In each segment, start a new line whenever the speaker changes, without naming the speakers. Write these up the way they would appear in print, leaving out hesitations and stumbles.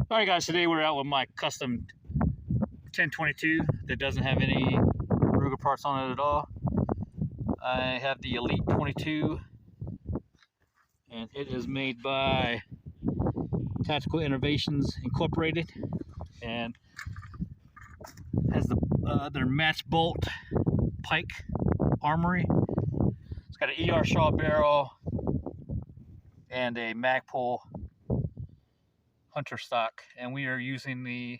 All right, guys, today we're out with my custom 1022 that doesn't have any Ruger parts on it at all. I have the Elite 22, and it is made by Tactical Innovations Incorporated, and has their match bolt pike armory. It's got an ER Shaw barrel and a Magpul hunter stock, and we are using the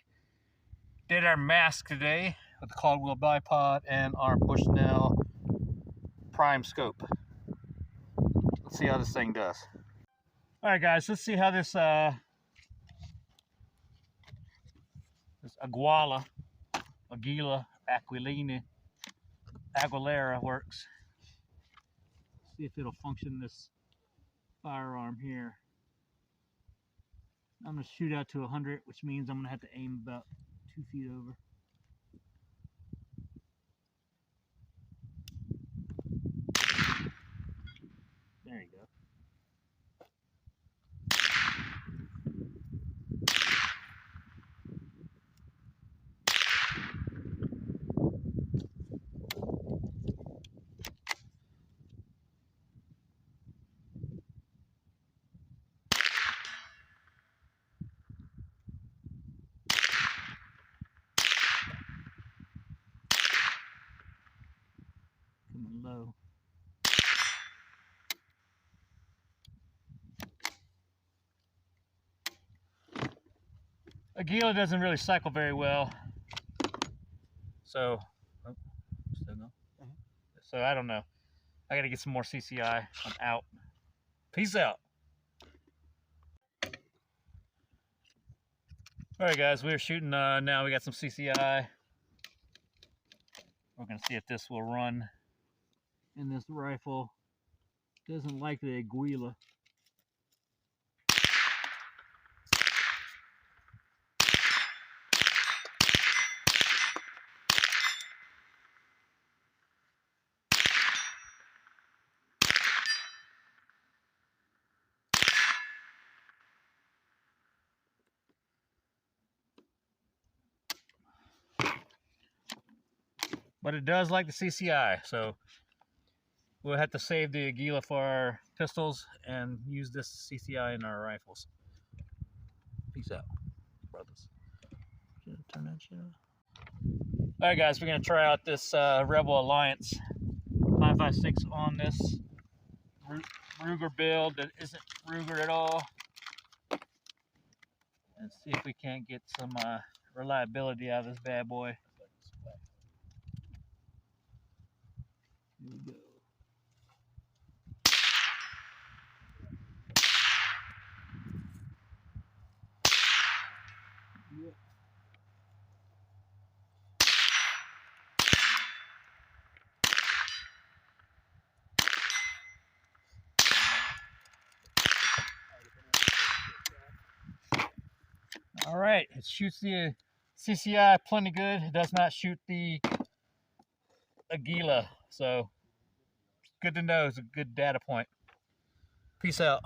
Dead Air mask today with the Caldwell bipod and our Bushnell prime scope. Let's see how this thing does. All right, guys, let's see how this Aguilera works. See if it'll function this firearm here. I'm going to shoot out to 100, which means I'm going to have to aim about 2 feet over. There you go. Coming low. Aguila doesn't really cycle very well, so so I don't know. I gotta get some more CCI. I'm out. Peace out. All right, guys, we're shooting now. We got some CCI. We're gonna see if this will run. And this rifle doesn't like the Aguila. But it does like the CCI, so we'll have to save the Aguila for our pistols and use this CCI in our rifles. Peace out, brothers. Turn that shit off. All right, guys, we're gonna try out this Rebel Alliance 5.56 on this Ruger build that isn't Ruger at all, and see if we can't get some reliability out of this bad boy. Here we go. Yeah. All right, it shoots the CCI plenty good. It does not shoot the Aguila, so good to know. It's a good data point. Peace out.